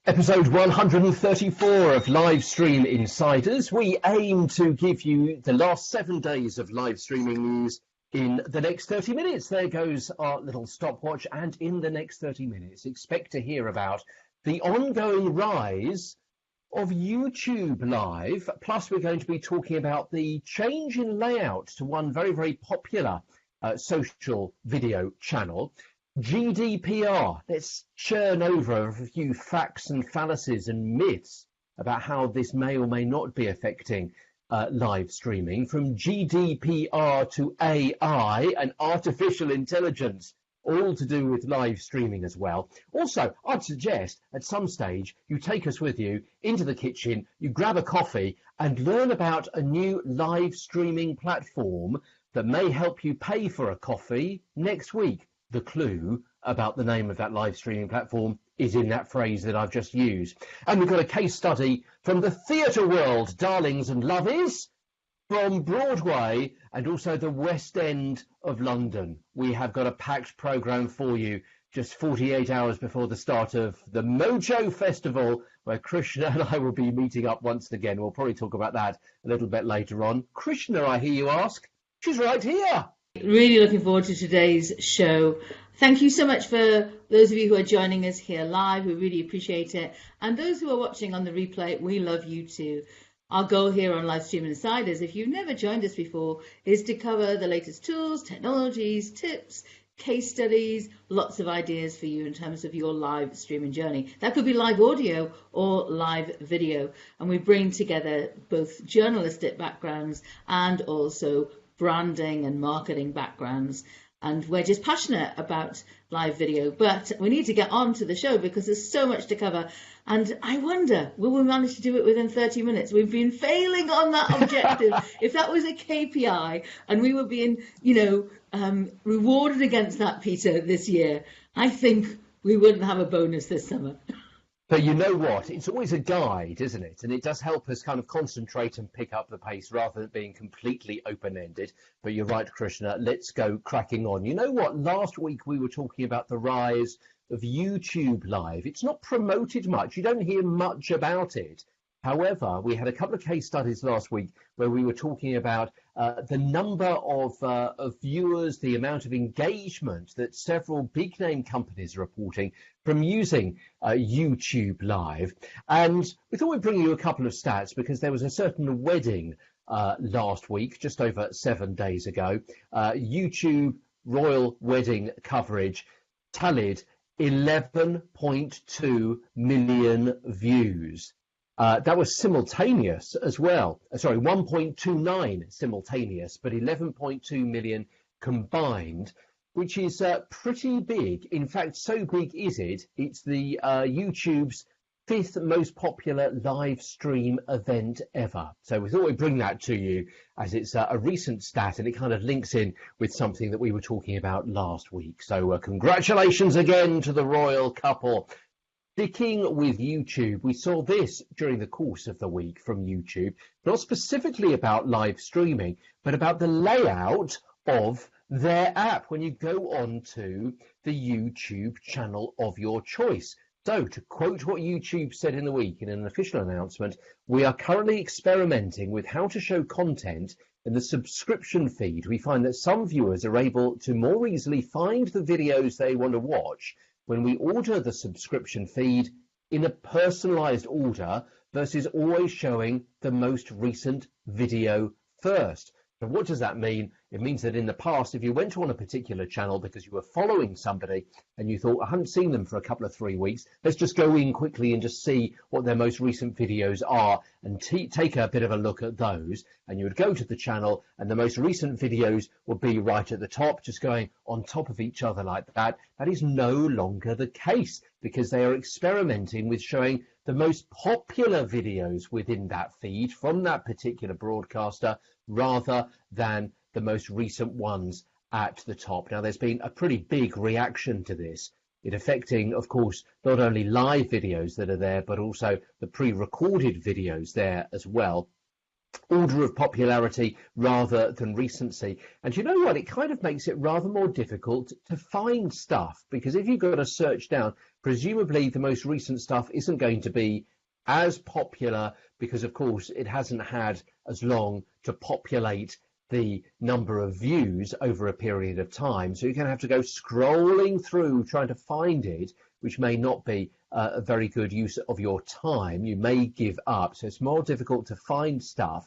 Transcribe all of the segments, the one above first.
Episode 134 of Live Stream Insiders. We aim to give you the last 7 days of live streaming news in the next 30 minutes. There goes our little stopwatch, and in the next 30 minutes, expect to hear about the ongoing rise of YouTube Live. Plus, we're going to be talking about the change in layout to one very, very popular social video channel. GDPR. Let's churn over a few facts and fallacies and myths about how this may or may not be affecting live streaming. From GDPR to AI and artificial intelligence, all to do with live streaming as well. Also, I'd suggest at some stage you take us with you into the kitchen, you grab a coffee and learn about a new live streaming platform that may help you pay for a coffee next week. The clue about the name of that live streaming platform is in that phrase that I've just used. And we've got a case study from the theatre world, darlings and lovies, from Broadway and also the West End of London. We have got a packed programme for you just 48 hours before the start of the Mojo Festival, where Krishna and I will be meeting up once again. We'll probably talk about that a little bit later on. Krishna, I hear you ask. She's right here. Really looking forward to today's show. Thank you so much for those of you who are joining us here live. We really appreciate it. And those who are watching on the replay, we love you too. Our goal here on Live Stream Insiders, if you've never joined us before, is to cover the latest tools, technologies, tips, case studies, lots of ideas for you in terms of your live streaming journey. That could be live audio or live video. And we bring together both journalistic backgrounds and also branding and marketing backgrounds, and we're just passionate about live video. But we need to get on to the show because there's so much to cover, and I wonder, will we manage to do it within 30 minutes? We've been failing on that objective. If that was a KPI and we were being, rewarded against that, Peter, this year, I think we wouldn't have a bonus this summer. But you know what? It's always a guide, isn't it? And it does help us kind of concentrate and pick up the pace rather than being completely open-ended. But you're right, Krishna. Let's go cracking on. You know what? Last week we were talking about the rise of YouTube Live. It's not promoted much. You don't hear much about it. However, we had a couple of case studies last week where we were talking about the number of viewers, the amount of engagement that several big name companies are reporting from using YouTube Live. And we thought we'd bring you a couple of stats because there was a certain wedding last week, just over 7 days ago. YouTube royal wedding coverage tallied 11.2 million views. That was simultaneous as well. Sorry, 1.29 simultaneous, but 11.2 million combined, which is pretty big. In fact, so big is it, it's the YouTube's 5th most popular live stream event ever. So we thought we'd bring that to you as it's a recent stat, and it kind of links in with something that we were talking about last week. So congratulations again to the royal couple. Sticking with YouTube, we saw this during the course of the week from YouTube, not specifically about live streaming, but about the layout of their app when you go on to the YouTube channel of your choice. So, to quote what YouTube said in the week in an official announcement, we are currently experimenting with how to show content in the subscription feed. We find that some viewers are able to more easily find the videos they want to watch when we order the subscription feed in a personalised order versus always showing the most recent video first. So what does that mean? It means that in the past, if you went on a particular channel because you were following somebody and you thought, I haven't seen them for a couple of 3 weeks, let's just go in quickly and just see what their most recent videos are and take a bit of a look at those. And you would go to the channel and the most recent videos would be right at the top, just going on top of each other like that. That is no longer the case because they are experimenting with showing the most popular videos within that feed from that particular broadcaster rather than the most recent ones at the top. Now, there's been a pretty big reaction to this, it affecting, of course, not only live videos that are there, but also the pre-recorded videos there as well. order of popularity rather than recency. And you know what? It kind of makes it rather more difficult to find stuff, because if you've got to search down, presumably the most recent stuff isn't going to be as popular, because of course it hasn't had as long to populate the number of views over a period of time. So you're going to have to go scrolling through trying to find it, which may not be a very good use of your time. You may give up. So it's more difficult to find stuff.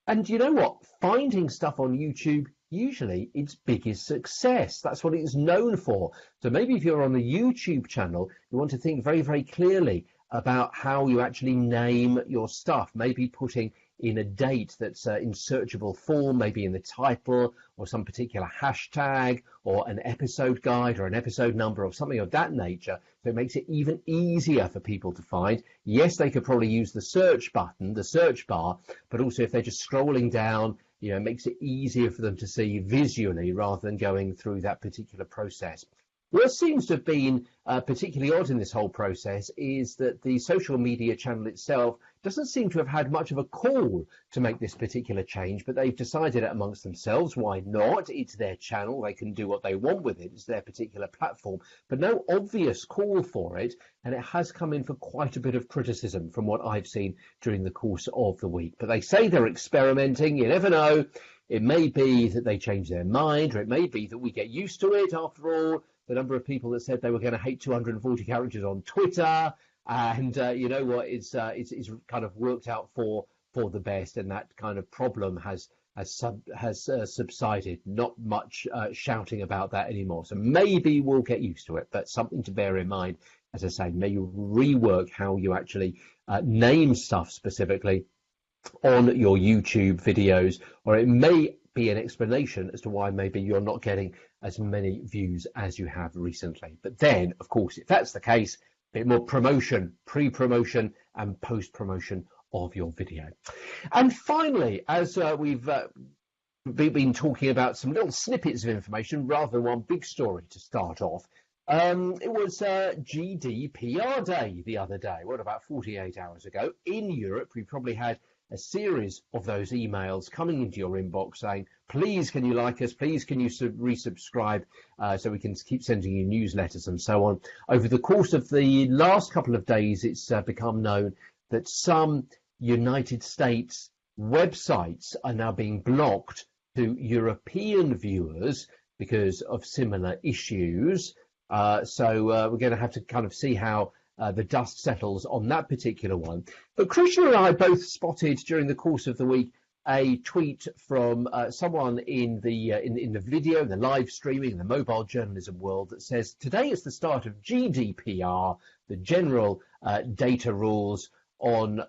And you know what? Finding stuff on YouTube, usually its biggest success. That's what it's known for. So maybe if you're on the YouTube channel, you want to think very, very clearly about how you actually name your stuff. Maybe putting in a date that's in searchable form, maybe in the title, or some particular hashtag, or an episode guide, or an episode number, or something of that nature. So it makes it even easier for people to find. Yes, they could probably use the search button, the search bar, but also if they're just scrolling down, you know, it makes it easier for them to see visually rather than going through that particular process. What seems to have been particularly odd in this whole process is that the social media channel itself doesn't seem to have had much of a call to make this particular change, but they've decided it amongst themselves. Why not? It's their channel. They can do what they want with it. It's their particular platform, but no obvious call for it. And it has come in for quite a bit of criticism from what I've seen during the course of the week. But they say they're experimenting. You never know. It may be that they change their mind, or it may be that we get used to it. After all, the number of people that said they were going to hate 240 characters on Twitter, and you know what, it's kind of worked out for the best, and that kind of problem has subsided. Not much shouting about that anymore. So maybe we'll get used to it, but something to bear in mind, as I say, may you rework how you actually name stuff specifically on your YouTube videos, or it may be an explanation as to why maybe you're not getting as many views as you have recently. But then, of course, if that's the case, a bit more promotion, pre-promotion and post-promotion of your video. And finally, as we've been talking about some little snippets of information rather than one big story to start off, it was GDPR Day the other day, what, about 48 hours ago. In Europe, we probably had a series of those emails coming into your inbox saying, please can you like us, please can you resubscribe so we can keep sending you newsletters and so on. Over the course of the last couple of days, it's become known that some United States websites are now being blocked to European viewers because of similar issues. So we're going to have to kind of see how the dust settles on that particular one. But Krishna and I both spotted during the course of the week a tweet from someone in the video, the live streaming, the mobile journalism world that says, today is the start of GDPR, the general data rules on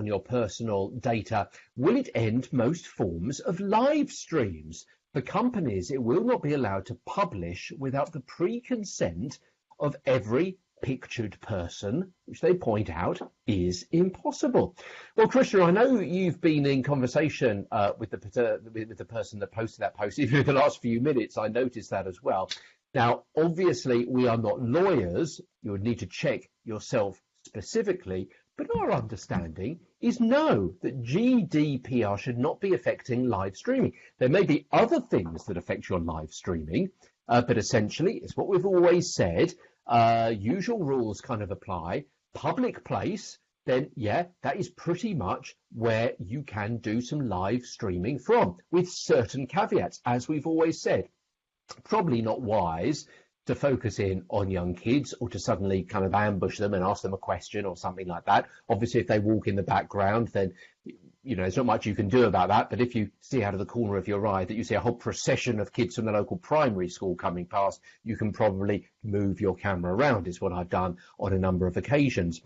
your personal data. Will it end most forms of live streams? For companies, it will not be allowed to publish without the pre-consent of every pictured person, which they point out is impossible. Well, Krishna, I know you've been in conversation with the person that posted that post. Even in the last few minutes, I noticed that as well. Now, obviously, we are not lawyers. You would need to check yourself specifically. But our understanding is no, that GDPR should not be affecting live streaming. There may be other things that affect your live streaming, but essentially, it's what we've always said. Usual rules kind of apply. Public place, then yeah, that is pretty much where you can do some live streaming from, with certain caveats, as we've always said. Probably not wise to focus in on young kids or to suddenly kind of ambush them and ask them a question or something like that. Obviously, if they walk in the background, then you know there's not much you can do about that. But if you see out of the corner of your eye that you see a whole procession of kids from the local primary school coming past, you can probably move your camera around, is what I've done on a number of occasions.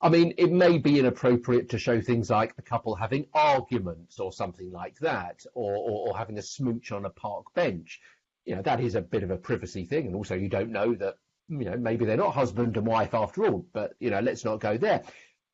I mean, it may be inappropriate to show things like a couple having arguments or something like that, or having a smooch on a park bench. You know, that is a bit of a privacy thing. And also you don't know that, you know, maybe they're not husband and wife after all, but, you know, let's not go there.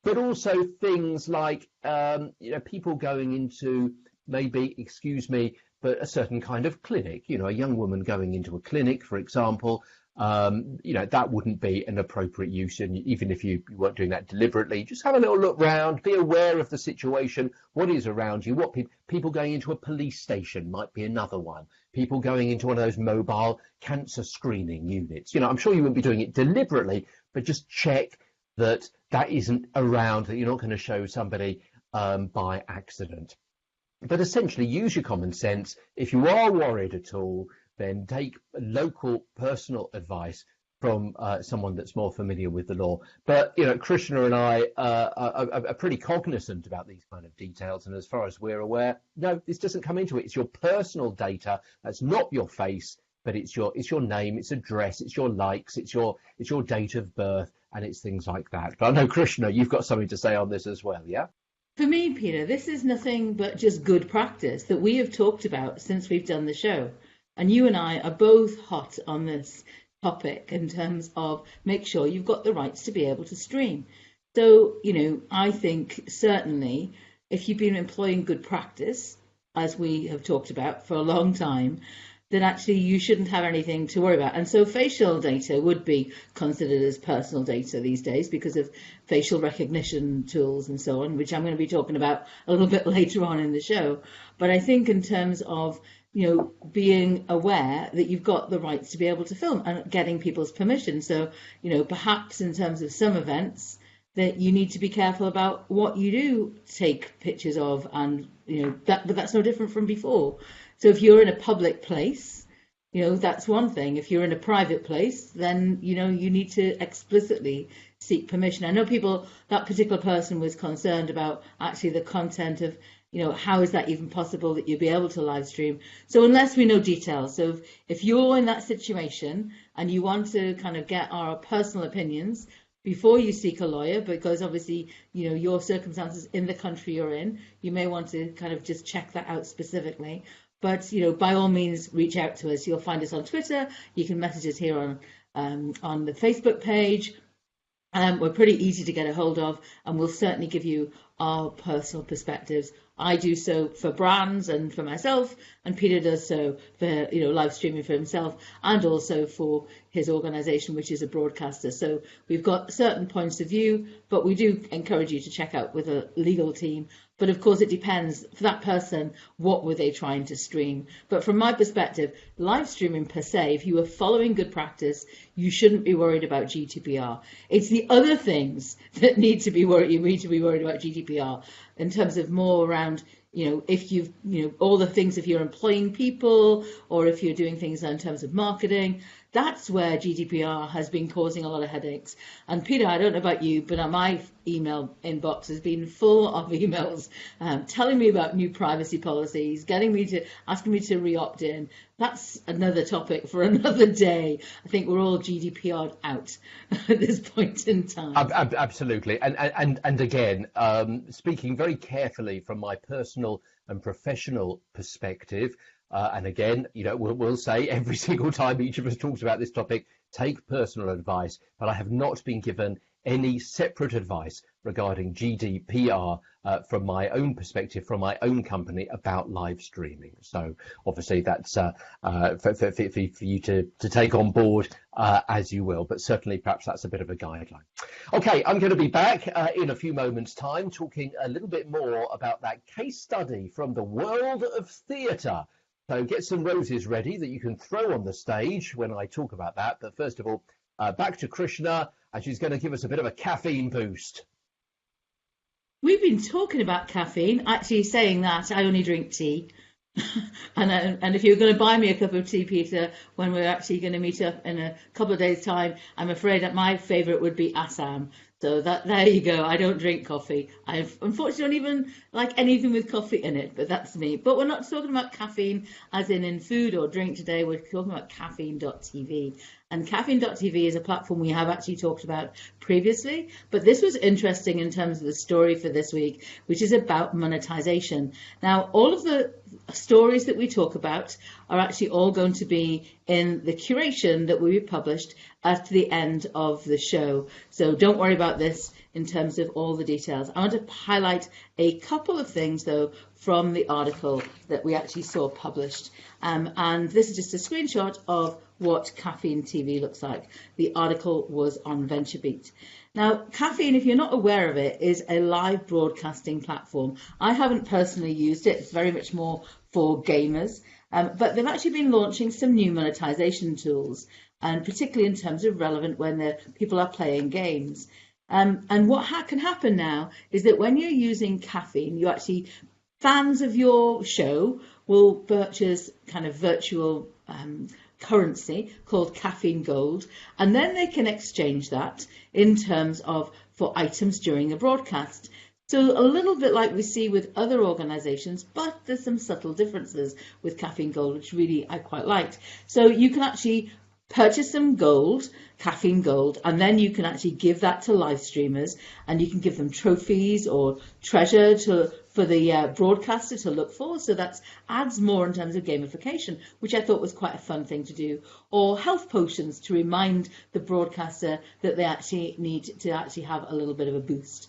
But also things like, you know, people going into maybe, excuse me, but a certain kind of clinic, you know, a young woman going into a clinic, for example, that wouldn't be an appropriate use. And even if you weren't doing that deliberately, just have a little look round, be aware of the situation, what is around you, what people going into a police station might be another one. People going into one of those mobile cancer screening units. I'm sure you wouldn't be doing it deliberately, but just check that isn't around, that you're not going to show somebody by accident. But essentially, use your common sense. If you are worried at all, then take local personal advice from someone that's more familiar with the law. But, Krishna and I are pretty cognizant about these kind of details. And as far as we're aware, no, this doesn't come into it. It's your personal data. That's not your face, but it's your name, it's address, it's your likes, it's your date of birth, and it's things like that. But I know, Krishna, you've got something to say on this as well, yeah? For me, Peter, this is nothing but just good practice that we have talked about since we've done the show. And you and I are both hot on this topic in terms of make sure you've got the rights to be able to stream. So, I think certainly if you've been employing good practice, as we have talked about for a long time, then actually you shouldn't have anything to worry about. And so facial data would be considered as personal data these days because of facial recognition tools and so on, which I'm going to be talking about a little bit later on in the show. But I think in terms of being aware that you've got the rights to be able to film and getting people's permission. So, perhaps in terms of some events that you need to be careful about what you do take pictures of, and, but that's no different from before. So if you're in a public place, that's one thing. If you're in a private place, then, you need to explicitly seek permission. I know that particular person was concerned about actually the content of, how is that even possible that you'd be able to live stream? So unless we know details, so if you're in that situation and you want to kind of get our personal opinions before you seek a lawyer, because obviously, your circumstances in the country you're in, you may want to kind of just check that out specifically. But, by all means, reach out to us. You'll find us on Twitter. You can message us here on the Facebook page. We're pretty easy to get a hold of, and we'll certainly give you our personal perspectives. I do so for brands and for myself, and Peter does so for live streaming for himself and also for his organisation, which is a broadcaster. So we've got certain points of view, but we do encourage you to check out with a legal team. But of course, it depends for that person, what were they trying to stream? But from my perspective, live streaming per se, if you were following good practice, you shouldn't be worried about GDPR. It's the other things that you need to be worried about GDPR in terms of more around, if you've, all the things, if you're employing people or if you're doing things in terms of marketing. That's where GDPR has been causing a lot of headaches. And Peter, I don't know about you, but my email inbox has been full of emails telling me about new privacy policies, asking me to re-opt in. That's another topic for another day. I think we're all GDPR'd out at this point in time. Absolutely. And again, speaking very carefully from my personal and professional perspective, and again, we'll say every single time each of us talks about this topic, take personal advice, but I have not been given any separate advice regarding GDPR from my own perspective, from my own company about live streaming. So obviously that's for you to take on board as you will, but certainly perhaps that's a bit of a guideline. Okay, I'm going to be back in a few moments' time talking a little bit more about that case study from the world of theatre. So get some roses ready that you can throw on the stage when I talk about that. But first of all, back to Krishna, and she's going to give us a bit of a caffeine boost. We've been talking about caffeine, actually saying that I only drink tea. and if you're going to buy me a cup of tea, Peter, when we're actually going to meet up in a couple of days' time, I'm afraid that my favourite would be Assam. So there you go. I don't drink coffee. I unfortunately don't even like anything with coffee in it, but that's me. But we're not talking about caffeine as in food or drink today. We're talking about caffeine.tv. And caffeine.tv is a platform we have actually talked about previously. But this was interesting in terms of the story for this week, which is about monetisation. Now, all of the stories that we talk about are actually all going to be in the curation that will be published at the end of the show. So don't worry about this in terms of all the details. I want to highlight a couple of things, though, from the article that we actually saw published. And this is just a screenshot of what Caffeine TV looks like. The article was on VentureBeat. Now, Caffeine, if you're not aware of it, is a live broadcasting platform. I haven't personally used it. It's very much more for gamers. But they've actually been launching some new monetization tools, and particularly in terms of relevant when people are playing games. And what can happen now is that when you're using Caffeine, you actually, fans of your show will purchase kind of virtual currency called Caffeine Gold, and then they can exchange that in terms of for items during the broadcast. So a little bit like we see with other organisations, but there's some subtle differences with Caffeine Gold, which really I quite liked. So you can actually purchase some gold, Caffeine Gold, and then you can actually give that to live streamers, and you can give them trophies or treasure for the broadcaster to look for. So that adds more in terms of gamification, which I thought was quite a fun thing to do. Or health potions to remind the broadcaster that they actually need to actually have a little bit of a boost.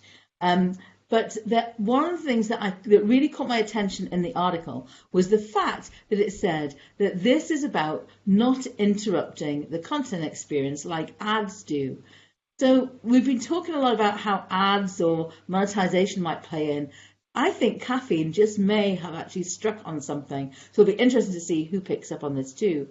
But one of the things that really caught my attention in the article was the fact that it said that this is about not interrupting the content experience like ads do. So we've been talking a lot about how ads or monetization might play in. I think Caffeine just may have actually struck on something. So it'll be interesting to see who picks up on this too.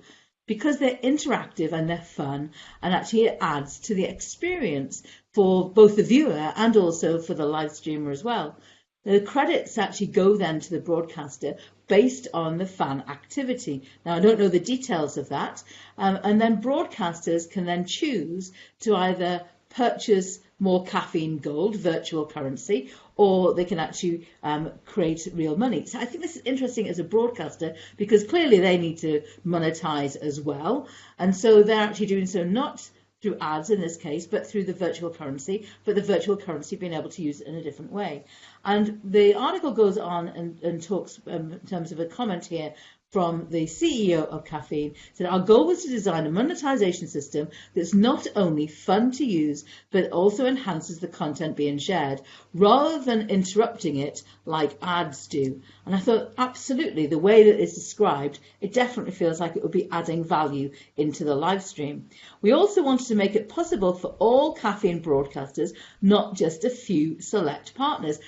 Because they're interactive and they're fun, and actually it adds to the experience for both the viewer and also for the live streamer as well. The credits actually go then to the broadcaster based on the fan activity. Now, I don't know the details of that, and then broadcasters can then choose to either purchase more Caffeine Gold, virtual currency, or they can actually create real money. So I think this is interesting as a broadcaster, because clearly they need to monetize as well. And so they're actually doing so not through ads in this case, but through the virtual currency, but the virtual currency being able to use it in a different way. And the article goes on and talks in terms of a comment here from the CEO of Caffeine, said our goal was to design a monetization system that's not only fun to use, but also enhances the content being shared, rather than interrupting it like ads do. And I thought, absolutely, the way that it's described, it definitely feels like it would be adding value into the live stream. We also wanted to make it possible for all Caffeine broadcasters, not just a few select partners.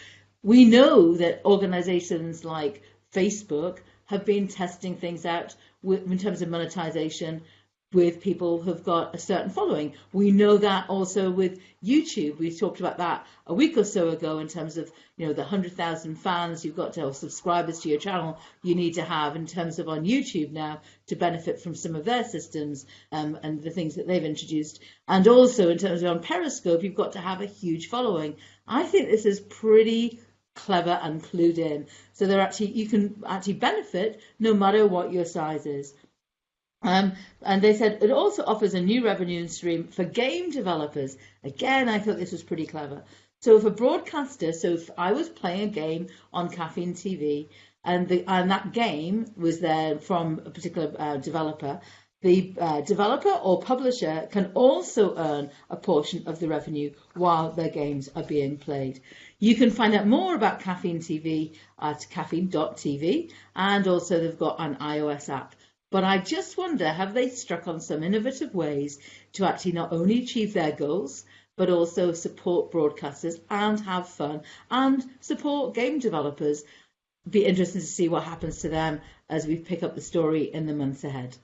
We know that organizations like Facebook have been testing things out in terms of monetization with people who've got a certain following. We know that also with YouTube. We talked about that a week or so ago in terms of, the 100,000 fans you've got to, or subscribers to your channel you need to have in terms of on YouTube now to benefit from some of their systems and the things that they've introduced. And also in terms of on Periscope, you've got to have a huge following. I think this is pretty clever and clued in, so you can actually benefit no matter what your size is. And they said it also offers a new revenue stream for game developers. Again, I thought this was pretty clever. So if a broadcaster, if I was playing a game on Caffeine TV and that game was there from a particular developer, the developer or publisher can also earn a portion of the revenue while their games are being played. You can find out more about Caffeine TV at caffeine.tv, and also they've got an iOS app. But I just wonder, have they struck on some innovative ways to actually not only achieve their goals, but also support broadcasters and have fun and support game developers? Be interesting to see what happens to them as we pick up the story in the months ahead.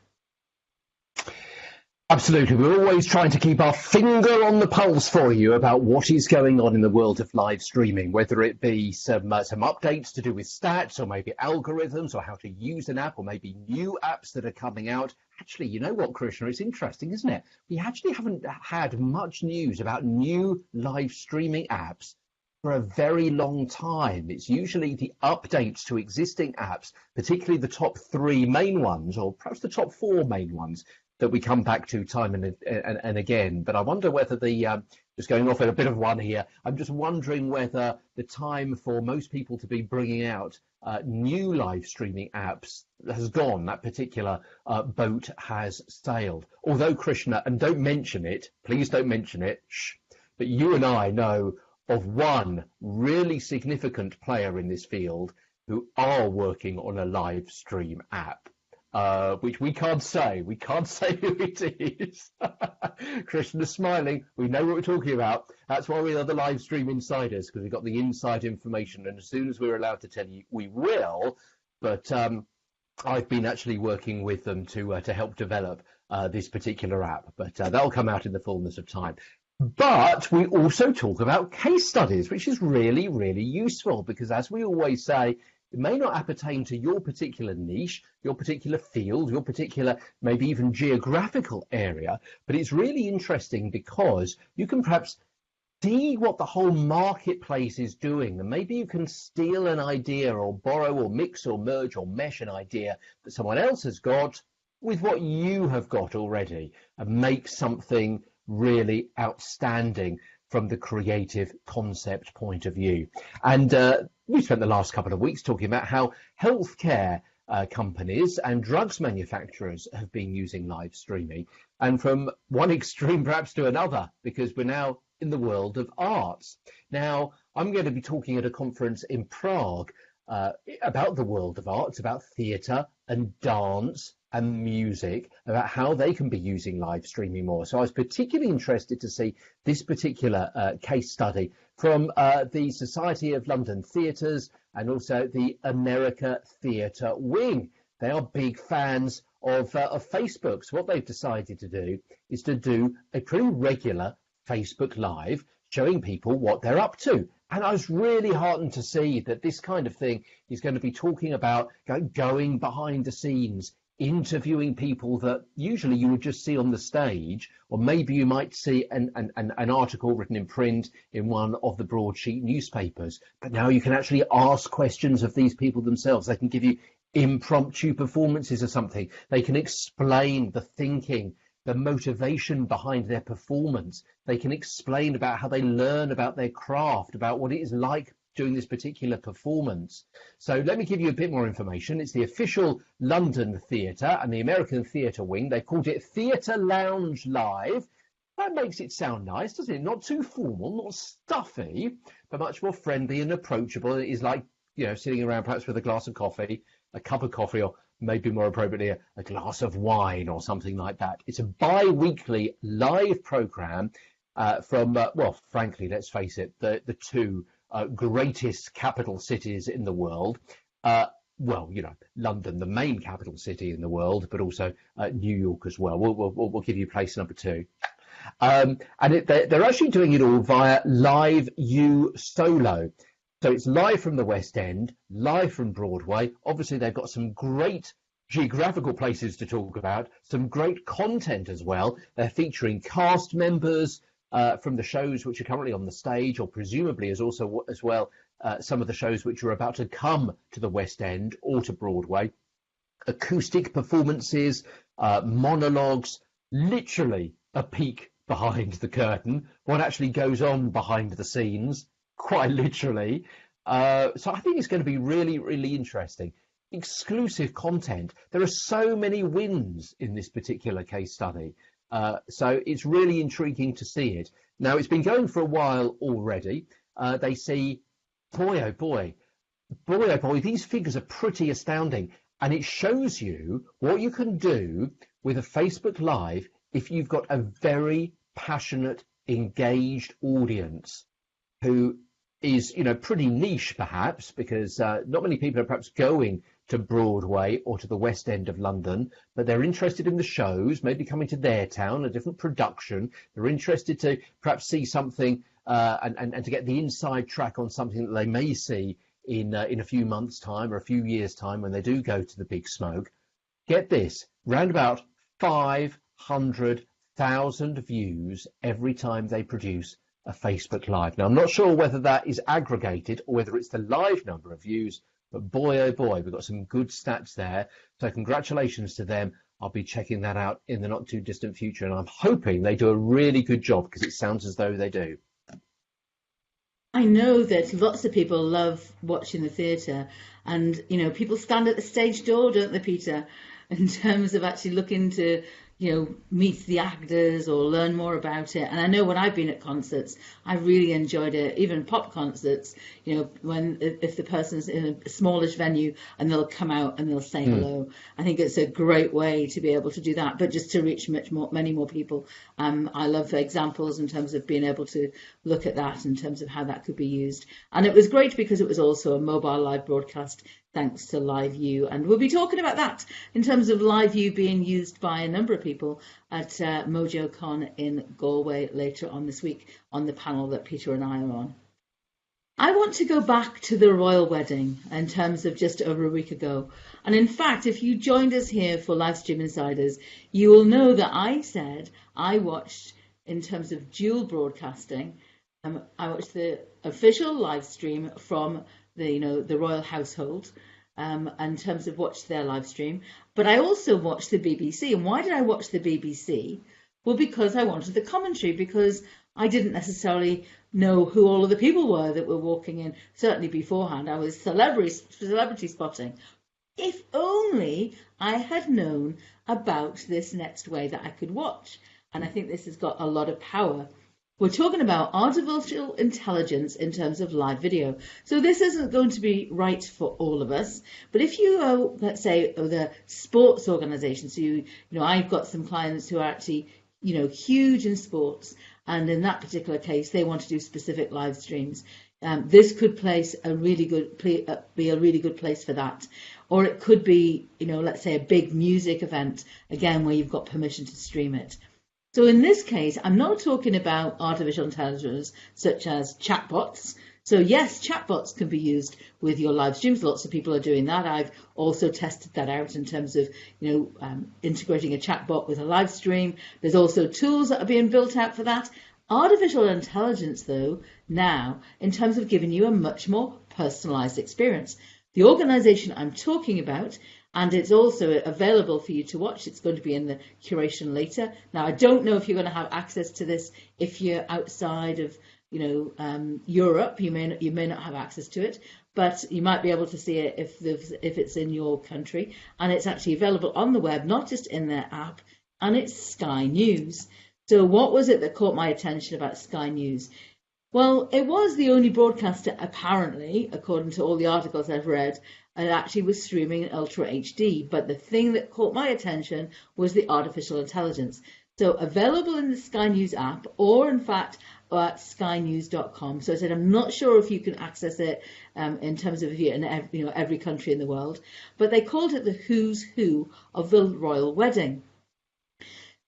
Absolutely. We're always trying to keep our finger on the pulse for you about what is going on in the world of live streaming, whether it be some updates to do with stats or maybe algorithms or how to use an app or maybe new apps that are coming out. Actually, you know what, Krishna, it's interesting, isn't it? We actually haven't had much news about new live streaming apps for a very long time. It's usually the updates to existing apps, particularly the top 3 main ones, or perhaps the top 4 main ones, that we come back to time and again. But I wonder whether just going off at a bit of one here, I'm just wondering whether the time for most people to be bringing out new live streaming apps has gone. That particular boat has sailed. Although, Krishna, and don't mention it, please don't mention it, shh, but you and I know of one really significant player in this field who are working on a live stream app. Which we can't say. We can't say who it is. Krishna's smiling. We know what we're talking about. That's why we are the live stream insiders, because we've got the inside information. And as soon as we're allowed to tell you, we will. But I've been actually working with them to help develop this particular app. But that'll come out in the fullness of time. But we also talk about case studies, which is really, really useful, because as we always say, it may not appertain to your particular niche, your particular field, your particular maybe even geographical area, but it's really interesting because you can perhaps see what the whole marketplace is doing, and maybe you can steal an idea or borrow or mix or merge or mesh an idea that someone else has got with what you have got already and make something really outstanding from the creative concept point of view. And we spent the last couple of weeks talking about how healthcare companies and drugs manufacturers have been using live streaming, and from one extreme perhaps to another, because we're now in the world of arts. Now, I'm going to be talking at a conference in Prague about the world of arts, about theatre and dance and music, about how they can be using live streaming more. So I was particularly interested to see this particular case study from the Society of London Theatres and also the America Theatre Wing. They are big fans of Facebook. So what they've decided to do is to do a pretty regular Facebook Live showing people what they're up to. And I was really heartened to see that this kind of thing is going to be talking about going behind the scenes, interviewing people that usually you would just see on the stage, or maybe you might see an article written in print in one of the broadsheet newspapers. But now you can actually ask questions of these people themselves. They can give you impromptu performances of something. They can explain the thinking, the motivation behind their performance. They can explain about how they learn about their craft, about what it is like doing this particular performance. So let me give you a bit more information. It's the official London Theatre and the American Theatre Wing. They called it Theatre Lounge Live. That makes it sound nice, doesn't it? Not too formal, not stuffy, but much more friendly and approachable. It is like, you know, sitting around perhaps with a glass of coffee, a cup of coffee, or maybe more appropriately, a glass of wine or something like that. It's a bi-weekly live programme from, well, frankly, let's face it, the two greatest capital cities in the world. Well, you know, London, the main capital city in the world, but also New York as well. We'll give you place number two. And they're actually doing it all via Live U Solo. So it's live from the West End, live from Broadway. Obviously, they've got some great geographical places to talk about, some great content as well. They're featuring cast members from the shows which are currently on the stage, or presumably as well some of the shows which are about to come to the West End or to Broadway. Acoustic performances, monologues, literally a peek behind the curtain, what actually goes on behind the scenes, quite literally. So I think it's going to be really, really interesting. Exclusive content. There are so many wins in this particular case study. So it's really intriguing to see it. Now, it's been going for a while already. They see, boy, oh boy, these figures are pretty astounding. And it shows you what you can do with a Facebook Live if you've got a very passionate, engaged audience who is, you know, pretty niche perhaps, because not many people are perhaps going to Broadway or to the West End of London, but they're interested in the shows, maybe coming to their town, a different production. They're interested to perhaps see something and to get the inside track on something that they may see in a few months' time or a few years' time when they do go to the big smoke. Get this, round about 500,000 views every time they produce a Facebook Live. Now, I'm not sure whether that is aggregated or whether it's the live number of views, but boy, oh boy, we've got some good stats there. So congratulations to them. I'll be checking that out in the not too distant future, and I'm hoping they do a really good job, because it sounds as though they do. I know that lots of people love watching the theatre, and people stand at the stage door, don't they, Peter, in terms of actually looking to meet the actors or learn more about it. And I know when I've been at concerts, I really enjoyed it, even pop concerts, if the person's in a smallish venue and they'll come out and they'll say hello. I think it's a great way to be able to do that, but just to reach many more people. I love examples in terms of being able to look at that in terms of how that could be used. And it was great because it was also a mobile live broadcast, thanks to LiveView. And we'll be talking about that in terms of LiveView being used by a number of people at MojoCon in Galway later on this week on the panel that Peter and I are on. I want to go back to the royal wedding in terms of just over a week ago. And in fact, if you joined us here for Livestream Insiders, you will know that I said I watched, in terms of dual broadcasting, I watched the official live stream from the royal household, in terms of watch their live stream, but I also watched the BBC. And why did I watch the BBC? Well, because I wanted the commentary, because I didn't necessarily know who all of the people were that were walking in. Certainly beforehand, I was celebrity spotting. If only I had known about this next way that I could watch. And I think this has got a lot of power. We're talking about artificial intelligence in terms of live video. So this isn't going to be right for all of us, but if you are, let's say, the sports organisation, so I've got some clients who are actually, huge in sports, and in that particular case, they want to do specific live streams. This could be a really good place for that. Or it could be, let's say a big music event, again, where you've got permission to stream it. So in this case, I'm not talking about artificial intelligence such as chatbots. So yes, chatbots can be used with your live streams. Lots of people are doing that. I've also tested that out in terms of, integrating a chatbot with a live stream. There's also tools that are being built out for that. Artificial intelligence, though, now, in terms of giving you a much more personalised experience. The organisation I'm talking about, and it's also available for you to watch. It's going to be in the curation later. Now, I don't know if you're going to have access to this if you're outside of, Europe. You may not have access to it, but you might be able to see it if it's in your country. And it's actually available on the web, not just in their app. And it's Sky News. So what was it that caught my attention about Sky News? Well, it was the only broadcaster, apparently, according to all the articles I've read, and actually was streaming in Ultra HD. But the thing that caught my attention was the artificial intelligence. So available in the Sky News app, or in fact at skynews.com. So I said, I'm not sure if you can access it in terms of if you're in every country in the world, but they called it the who's who of the royal wedding.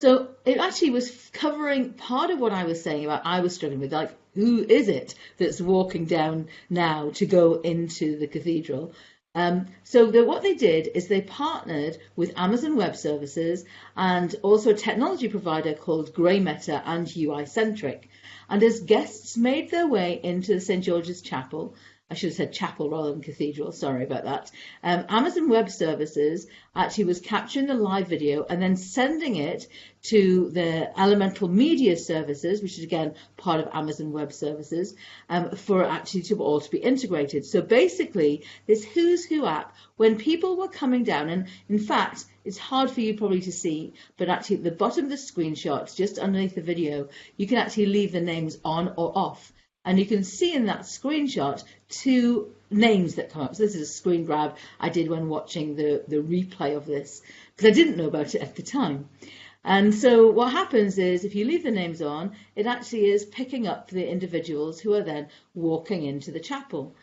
So it actually was covering part of what I was saying about I was struggling with, like, who is it that's walking down now to go into the cathedral? What they did is they partnered with Amazon Web Services and also a technology provider called Grey Matter and UI Centric. And as guests made their way into the St. George's Chapel, I should have said chapel rather than cathedral, sorry about that. Amazon Web Services actually was capturing the live video and then sending it to the Elemental Media Services, which is again part of Amazon Web Services, for actually to all to be integrated. So basically, this Who's Who app, when people were coming down, and in fact, it's hard for you probably to see, but actually at the bottom of the screenshot, just underneath the video, you can actually leave the names on or off. And you can see in that screenshot two names that come up. So this is a screen grab I did when watching the replay of this, because I didn't know about it at the time. And so what happens is if you leave the names on, it actually is picking up the individuals who are then walking into the chapel.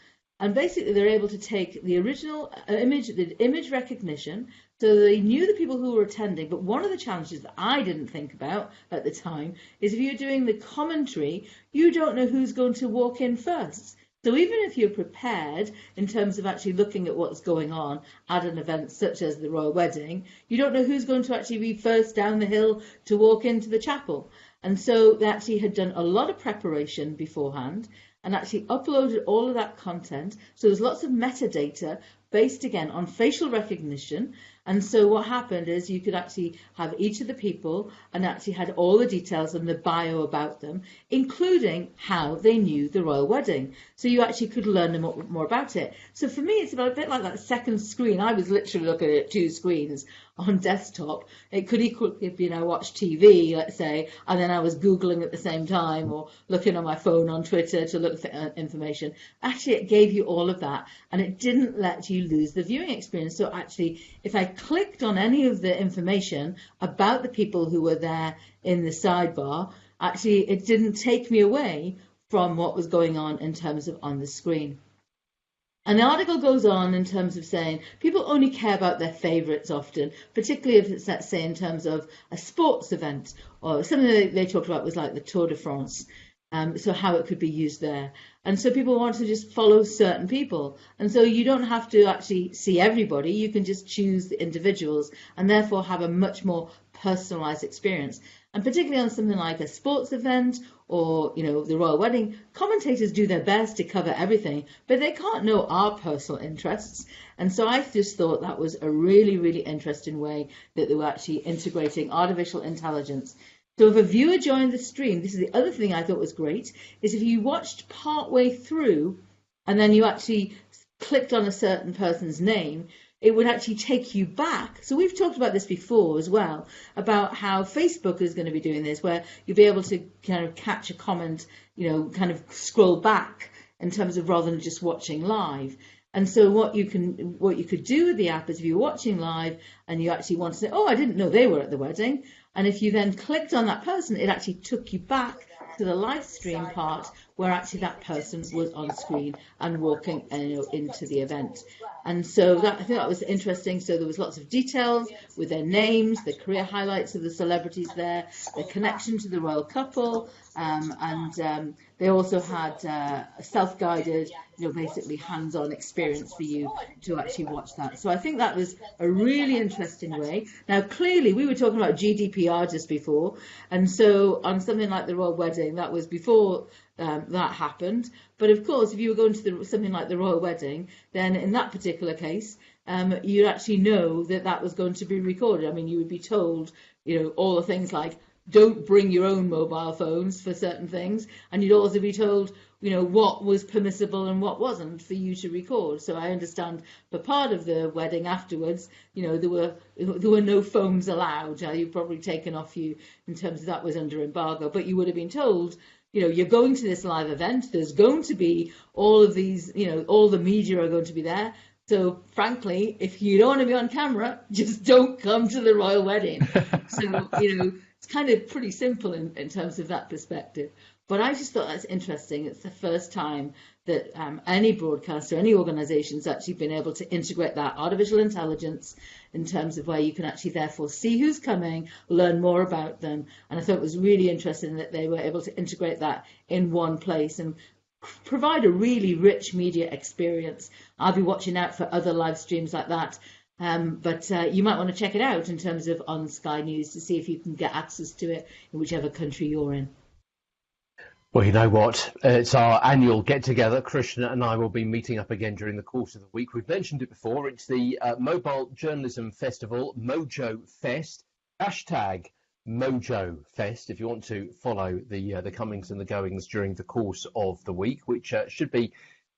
And basically they're able to take the original image, the image recognition, so they knew the people who were attending. But one of the challenges that I didn't think about at the time is if you're doing the commentary, you don't know who's going to walk in first. So even if you're prepared in terms of actually looking at what's going on at an event such as the royal wedding, you don't know who's going to actually be first down the hill to walk into the chapel. And so they actually had done a lot of preparation beforehand and actually uploaded all of that content. So there's lots of metadata based again on facial recognition, And so what happened is you could actually have each of the people and actually had all the details and the bio about them, including how they knew the royal wedding. So you actually could learn more about it. So for me, it's a bit like that second screen. I was literally looking at two screens on desktop. It could equally have been I watched TV, let's say, and then I was Googling at the same time or looking on my phone on Twitter to look for information. Actually, it gave you all of that, and it didn't let you lose the viewing experience. So actually, if I clicked on any of the information about the people who were there in the sidebar, actually it didn't take me away from what was going on in terms of on the screen. And the article goes on in terms of saying people only care about their favourites often, particularly if it's, let's say, in terms of a sports event, or something they talked about was like the Tour de France. So how it could be used there. And so people want to just follow certain people. And so you don't have to actually see everybody. You can just choose the individuals and therefore have a much more personalised experience. And particularly on something like a sports event or, you know, the royal wedding, commentators do their best to cover everything, but they can't know our personal interests. And so I just thought that was a really, really interesting way that they were actually integrating artificial intelligence. So if a viewer joined the stream, this is the other thing I thought was great, is if you watched part way through and then you actually clicked on a certain person's name, it would actually take you back. So we've talked about this before as well, about how Facebook is going to be doing this, where you'll be able to kind of catch a comment, you know, kind of scroll back in terms of rather than just watching live. And so what you could do with the app is if you're watching live and you actually want to say, oh, I didn't know they were at the wedding. And if you then clicked on that person, it actually took you back to the live stream part where actually that person was on screen and walking into the event. And so I think that was interesting. So there was lots of details with their names, the career highlights of the celebrities there, the connection to the royal couple, and they also had a self-guided, basically hands-on experience for you to actually watch that. So I think that was a really interesting way. Now, clearly, we were talking about GDPR just before, and so on something like the royal wedding, that was before that happened. But of course, if you were going to something like the royal wedding, then in that particular case, you'd actually know that that was going to be recorded. I mean, you would be told, all the things like, don't bring your own mobile phones for certain things, and you'd also be told, what was permissible and what wasn't for you to record. So I understand for part of the wedding afterwards, there were no phones allowed. You've probably taken off you in terms of that was under embargo, but you would have been told, you're going to this live event. There's going to be all of these, all the media are going to be there. So frankly, if you don't want to be on camera, just don't come to the royal wedding. So, it's kind of pretty simple in terms of that perspective. But I just thought that's interesting. It's the first time that any broadcaster, any organisation's actually been able to integrate that artificial intelligence in terms of where you can actually therefore see who's coming, learn more about them. And I thought it was really interesting that they were able to integrate that in one place and provide a really rich media experience. I'll be watching out for other live streams like that. But you might want to check it out in terms of on Sky News to see if you can get access to it in whichever country you're in. Well, you know what? It's our annual get-together. Krishna and I will be meeting up again during the course of the week. We've mentioned it before. It's the Mobile Journalism Festival, MojoFest. Hashtag MojoFest if you want to follow the comings and the goings during the course of the week, which should be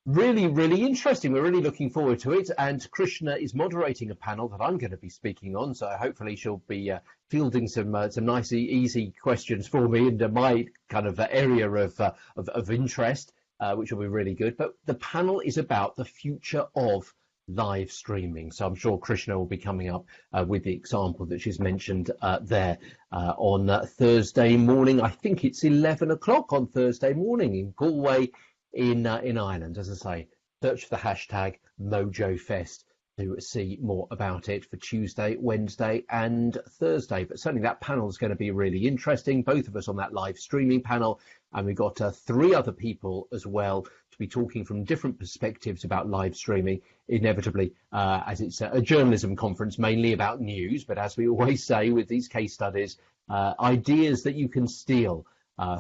really, really interesting. We're really looking forward to it. And Krishna is moderating a panel that I'm going to be speaking on. So hopefully she'll be fielding some nice, easy questions for me into my kind of area of interest, which will be really good. But the panel is about the future of live streaming. So I'm sure Krishna will be coming up with the example that she's mentioned there on Thursday morning. I think it's 11 o'clock on Thursday morning in Galway, in Ireland. As I say, search for the hashtag MojoFest to see more about it for Tuesday, Wednesday and Thursday. But certainly that panel is going to be really interesting. Both of us on that live streaming panel, and we've got 3 other people as well to be talking from different perspectives about live streaming, inevitably, as it's a journalism conference mainly about news. But as we always say with these case studies, ideas that you can steal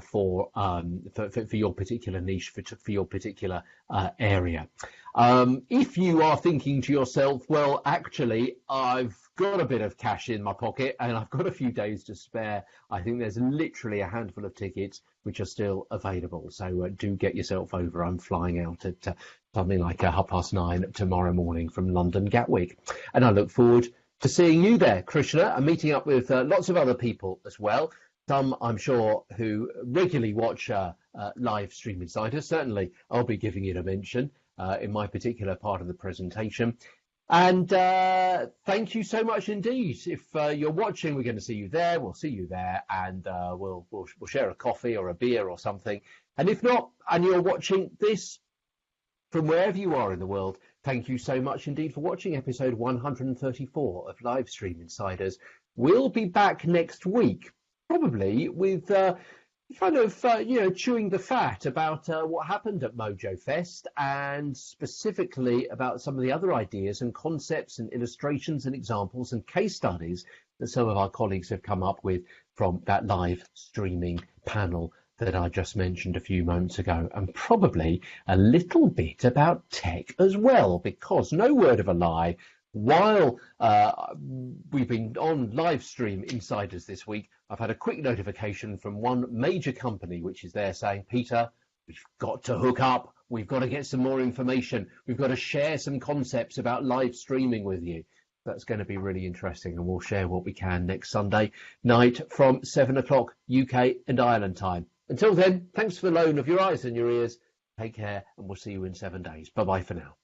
for your particular niche, for your particular area. If you are thinking to yourself, well, actually, I've got a bit of cash in my pocket and I've got a few days to spare, I think there's literally a handful of tickets which are still available. So do get yourself over. I'm flying out at something like 9:30 tomorrow morning from London Gatwick. And I look forward to seeing you there, Krishna, and meeting up with lots of other people as well. Some, I'm sure, who regularly watch live Stream Insiders. Certainly, I'll be giving it a mention in my particular part of the presentation. And thank you so much indeed. If you're watching, we're going to see you there. We'll see you there, and we'll share a coffee or a beer or something. And if not, and you're watching this from wherever you are in the world, thank you so much indeed for watching episode 134 of Live Stream Insiders. We'll be back next week, probably with chewing the fat about what happened at MojoFest, and specifically about some of the other ideas and concepts and illustrations and examples and case studies that some of our colleagues have come up with from that live streaming panel that I just mentioned a few moments ago, and probably a little bit about tech as well, because no word of a lie, while we've been on live stream insiders this week, I've had a quick notification from one major company which is there saying, Peter, we've got to hook up, we've got to get some more information, we've got to share some concepts about live streaming with you. That's going to be really interesting, and we'll share what we can next Sunday night from 7 o'clock UK and Ireland time. Until then, thanks for the loan of your eyes and your ears. Take care, and we'll see you in 7 days. Bye-bye for now.